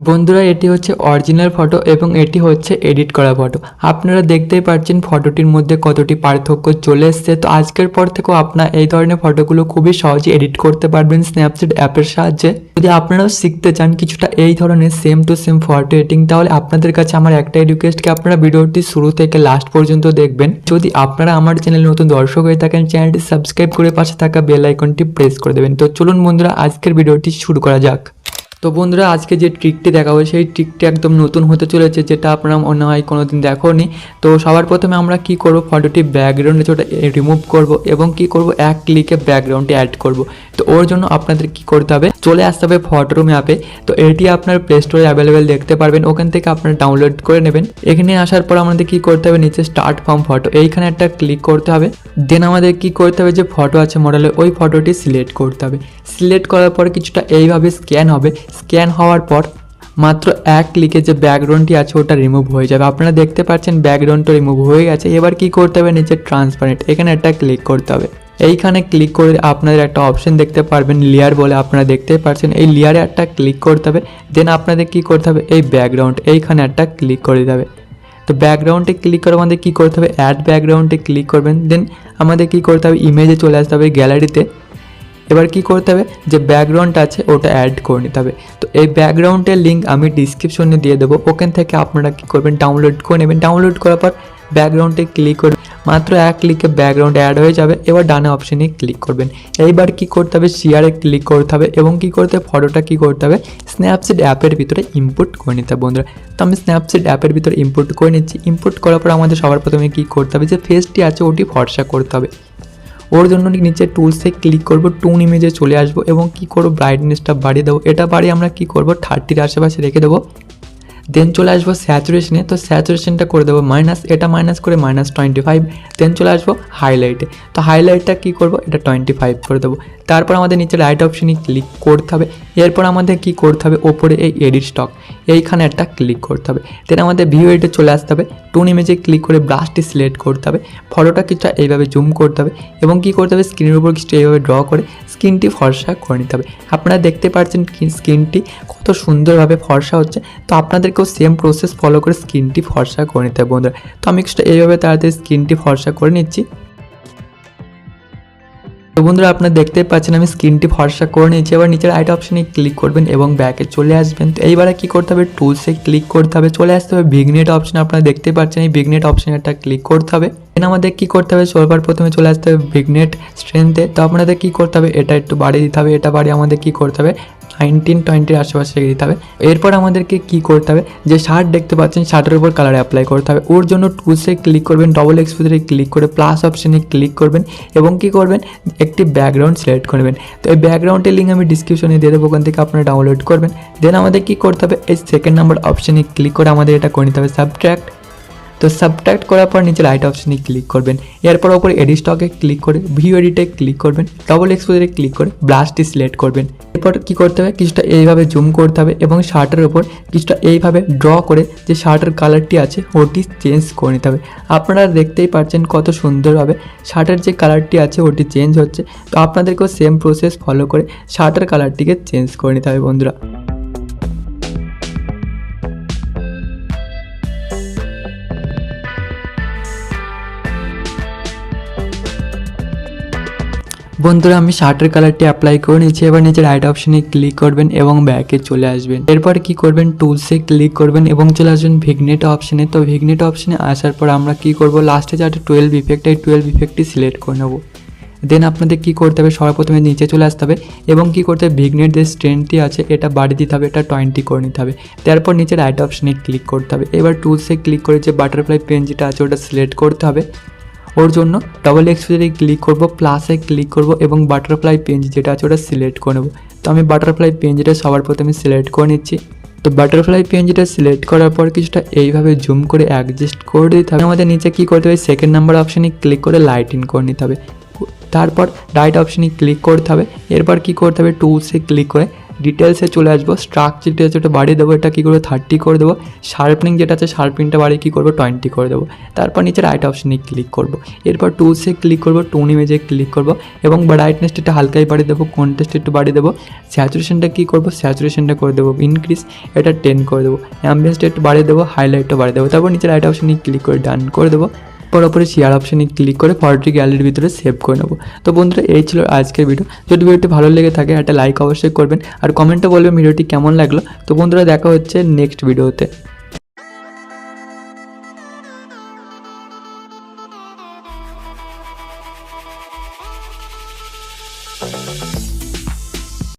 বন্ধুরা এটি হচ্ছে অরিজিনাল ফটো এবং এটি হচ্ছে এডিট করা ফটো। আপনারা দেখতেই পাচ্ছেন ফটোটির মধ্যে কতটি পার্থক্য চলে এসছে। তো আজকের পর থেকেও আপনারা এই ধরনের ফটোগুলো খুবই সহজে এডিট করতে পারবেন স্ন্যাপচিট অ্যাপের সাহায্যে। যদি আপনারাও শিখতে চান কিছুটা এই ধরনের same to same photo editing, তাহলে আপনাদের কাছে আমার একটাই রিকোয়েস্ট, আপনারা ভিডিওটি শুরু থেকে লাস্ট পর্যন্ত দেখবেন। যদি আপনারা আমার চ্যানেলে নতুন দর্শক হয়ে থাকেন, চ্যানেলটি সাবস্ক্রাইব করে পাশে থাকা বেল আইকনটি প্রেস করে দেবেন। তো চলুন বন্ধুরা আজকের ভিডিওটি শুরু করা যাক। তো বন্ধুরা আজকে যে ট্রিকটি দেখাবো সেই ট্রিকটি একদম নতুন হতে চলেছে, যেটা আপনারা মনে হয় কোনোদিন দেখোনি। তো সবার প্রথমে আমরা কি করব, ফটোটি ব্যাকগ্রাউন্ডে যেটা রিমুভ করব এবং কি করব এক ক্লিকে ব্যাকগ্রাউন্ডে অ্যাড করব। তো ওর জন্য আপনাদের কি করতে হবে, চলে আসতে হবে ফটোরুম অ্যাপে। তো এটি আপনার প্লে স্টোরে অ্যাভেলেবেল দেখতে পারবেন, ওখান থেকে আপনারা ডাউনলোড করে নেবেন। এখানে আসার পর আমাদের কি করতে হবে, নিচে স্টার্ট ফ্রম ফটো এইখানে একটা ক্লিক করতে হবে। দেন আমাদের কি করতে হবে, যে ফটো আছে মডেলে ওই ফটোটি সিলেক্ট করতে হবে। সিলেক্ট করার পর কিছুটা এইভাবে স্ক্যান হবে। স্ক্যান হওয়ার পর মাত্র এক ক্লিকে যে ব্যাকগ্রাউন্ডটি আছে ওটা রিমুভ হয়ে যাবে। আপনারা দেখতে পাচ্ছেন ব্যাকগ্রাউন্ডটা রিমুভ হয়ে গেছে। এবার কি করতে হবে, নিচে ট্রান্সপারেন্ট এখানে একটা ক্লিক করতে হবে। এইখানে ক্লিক করে আপনাদের একটা অপশন দেখতে পারবেন লেয়ার বলে, আপনারা দেখতে পাচ্ছেন এই লেয়ারে একটা ক্লিক করতে হবে। দেন আপনাদের কি করতে হবে, এই ব্যাকগ্রাউন্ড এইখানে একটা ক্লিক করে দিতে হবে। তো ব্যাকগ্রাউন্ডে ক্লিক করে আমাদের কী করতে হবে, অ্যাড ব্যাকগ্রাউন্ডে ক্লিক করবেন। দেন আমাদের কী করতে হবে, ইমেজে চলে আসতে হবে গ্যালারিতে। এবার কি করতে হবে, যে ব্যাকগ্রাউন্ড আছে ওটা অ্যাড করে নিতে হবে। তো এই ব্যাকগ্রাউন্ডের লিঙ্ক আমি ডিসক্রিপশনে দিয়ে দেবো, ওখান থেকে আপনারা কী করবেন, ডাউনলোড করে নেবেন। ডাউনলোড করার পর ব্যাকগ্রাউন্ডে ক্লিক করবেন, মাত্র এক ক্লিকে ব্যাকগ্রাউন্ড অ্যাড হয়ে যাবে। এবার ডানে অপশানে ক্লিক করবেন। এইবার কি করতে হবে, শেয়ারে ক্লিক করতে হবে এবং কি করতে হবে, ফটোটা কি করতে হবে, স্ন্যাপচিট অ্যাপের ভিতরে ইনপুট করে নিতে হবে বন্ধুরা। তো আমি স্ন্যাপচিট অ্যাপের ভিতরে ইনপুট করে নিচ্ছি। ইনপুট করার পর আমাদের সবার প্রথমে কী করতে হবে, যে ফেসটি আছে ওটি ফর্সা করতে হবে। ওর জন্য নিচে টুলসে ক্লিক করব, টুন ইমেজে চলে আসবো এবং কি করব, ব্রাইটনেসটা বাড়িয়ে দেবো। এটা বাড়িয়ে আমরা কি করব, 30-র আশেপাশে রেখে দেবো। দেন চলে আসবো স্যাচুরেশনে। তো স্যাচুরেশনটা করে দেবো মাইনাস, এটা মাইনাস করে -25। দেন চলে আসবো হাইলাইটে। তো হাইলাইটটা কি করব, এটা 25 করে দেবো। তারপর আমাদের নিচে রাইট অপশানে ক্লিক করতে হবে। এরপর আমাদের কি করতে হবে, ওপরে এই এডিট স্টক এইখানে একটা ক্লিক করতে হবে। দেন আমাদের ভিউ এডিটে চলে আসতে হবে। টুন ইমেজে ক্লিক করে ব্রাশটি সিলেক্ট করতে হবে। ফটোটা কিছুটা এইভাবে জুম করতে হবে এবং কি করতে হবে, স্ক্রিনের উপর কিছুটা এইভাবে ড্র করে স্ক্রিনটি ফর্সা করে নিতে হবে। আপনারা দেখতে পাচ্ছেন স্ক্রিনটি কত সুন্দরভাবে ফর্সা হচ্ছে। তো আপনাদেরকেও সেম প্রসেস ফলো করে স্ক্রিনটি ফর্সা করে নিতে হবে বন্ধুরা। তো আমি কিছুটা এইভাবে তাড়াতাড়ি স্ক্রিনটি ফর্সা করে নিচ্ছি। তো বন্ধুরা আপনারা দেখতে পাচ্ছেন আমি স্ক্রিনটি ফর্সা করে নিয়েছি। এবার নিচের রাইট অপশানে ক্লিক করবেন এবং ব্যাকে চলে আসবেন। তো এইবারে কি করতে হবে, টুলসে ক্লিক করতে হবে, চলে আসতে হবে ভিগনেট অপশানে। আপনারা দেখতে পাচ্ছেন এই ভিগনেট অপশানে একটা ক্লিক করতে হবে। দেন আমাদের কি করতে হবে, সবার প্রথমে চলে আসতে হবে ভিগনেট স্ট্রেংথে। তো আপনাদের কি করতে হবে, এটা একটু বাড়িয়ে দিতে হবে। এটা বাড়িয়ে আমাদের কি করতে হবে, 19-20-র আশেপাশে রেখে দিতে হবে। এরপর আমাদেরকে কি করতে হবে, যে শার্ট দেখতে পাচ্ছেন শার্টের উপর কালার অ্যাপ্লাই করতে হবে। ওর জন্য টুলসে ক্লিক করবেন, ডবল এক্সপোজারে ক্লিক করে প্লাস অপশানে ক্লিক করবেন এবং কি করবেন, একটি ব্যাকগ্রাউন্ড সিলেক্ট করবেন। তো এই ব্যাকগ্রাউন্ডের লিঙ্ক আমি ডিসক্রিপশনে দিয়ে দেবো, ওখান থেকে আপনারা ডাউনলোড করবেন। দেন আমাদের কি করতে হবে, এই সেকেন্ড নাম্বার অপশানে ক্লিক করে আমাদের এটা করে নিতে হবে সাবট্র্যাক্ট। তো সাবট্র্যাক্ট করার পর নিচে রাইট অপশানে ক্লিক করবেন। এরপর ওপরে এডিট স্টকে ক্লিক করে ভিউ এডিটে ক্লিক করবেন, ডবল এক্সপোজারে ক্লিক করে ব্রাশটি সিলেক্ট করবেন। এরপর কী করতে হবে, কিছুটা এইভাবে জুম করতে হবে এবং শার্টের ওপর কিছুটা এইভাবে ড্র করে যে শার্টের কালারটি আছে ওটি চেঞ্জ করে নিতে হবে। আপনারা দেখতেই পাচ্ছেন কত সুন্দরভাবে শার্টের যে কালারটি আছে ওটি চেঞ্জ হচ্ছে। তো আপনাদেরকেও সেম প্রসেস ফলো করে শার্টের কালারটিকে চেঞ্জ করে নিতে হবে বন্ধুরা। বন্ধুরা আমি শার্টের কালারটি অ্যাপ্লাই করে নিচ্ছি। এবার নিচে রাইট অপশানে ক্লিক করবেন এবং ব্যাকে চলে আসবেন। এরপর কি করবেন, টুলসে ক্লিক করবেন এবং চলে আসবেন ভিগনেট অপশানে। তো ভিগনেট অপশানে আসার পর আমরা কি করব, লাস্টে যে 12 ইফেক্ট, এই 12 ইফেক্টটি সিলেক্ট করে নেব। দেন আপনাদের কি করতে হবে, সর্বপ্রথমে নিচে চলে আসতে হবে এবং কি করতে হবে, ভিগনেট যে স্ট্রেংথটি আছে এটা বাড়িয়ে দিতে হবে, এটা 20 করে নিতে হবে। তারপর নিচে রাইট অপশানে ক্লিক করতে হবে। এবার টুলসে ক্লিক করে যে বাটারফ্লাই পেন যেটা আছে ওটা সিলেক্ট করতে হবে। ওর জন্য ডবল এক্সপোজারে ক্লিক করব, প্লাসে ক্লিক করব এবং বাটারফ্লাই পেন যেটা আছে ওটা সিলেক্ট করে নেব। তো আমি বাটারফ্লাই পেন যেটা সবার প্রথমে সিলেক্ট করে নিচ্ছি। তো বাটারফ্লাই পেন যেটা সিলেক্ট করার পর কিছুটা এইভাবে জুম করে অ্যাডজাস্ট করে দিতে হবে। আমাদের নিচে কী করতে হবে, সেকেন্ড নাম্বার অপশানে ক্লিক করে লাইটিং করে নিতে হবে। তারপর রাইট অপশানে ক্লিক করতে হবে। এরপর কি করতে হবে, টুলসে ক্লিক করে ডিটেলসে চলে আসবো, স্ট্রাকচার ডিটেলসটা বাড়িয়ে দেবো, এটা কী করবো 30 করে দেবো। শার্পনিং যেটা আছে শার্পনিংটা বাড়িয়ে কী করবো 20 করে দেবো। তারপর নিচে রাইট অপশনে ক্লিক করবো, এরপর টুলসে ক্লিক করবো, টোন ইমেজে ক্লিক করবো এবং ব্রাইটনেসটা একটু হালকাই বাড়িয়ে দেবো, কন্ট্রাস্ট একটু বাড়িয়ে দেবো। স্যাচুরেশনটা কী করবো, স্যাচুরেশনটা করে দেবো ইনক্রিজ, এটা 10 করে দেবো। অ্যাম্বিয়েন্সটা একটু বাড়িয়ে দেবো, হাইলাইটটা বাড়িয়ে দেবো। তারপর নিচে রাইট অপশনে ক্লিক করে ডান করে দেবো। পরে শেয়ার অপশানে ক্লিক করে ফটোটি গ্যালারির ভিতরে সেভ করে নেবো। তো বন্ধুরা এই ছিল আজকের ভিডিও। যদি ভিডিওটি ভালো লেগে থাকে একটা লাইক অবশ্যই করবেন আর কমেন্টে বলবেন ভিডিওটি কেমন লাগলো। তো বন্ধুরা দেখা হচ্ছে নেক্সট ভিডিওতে।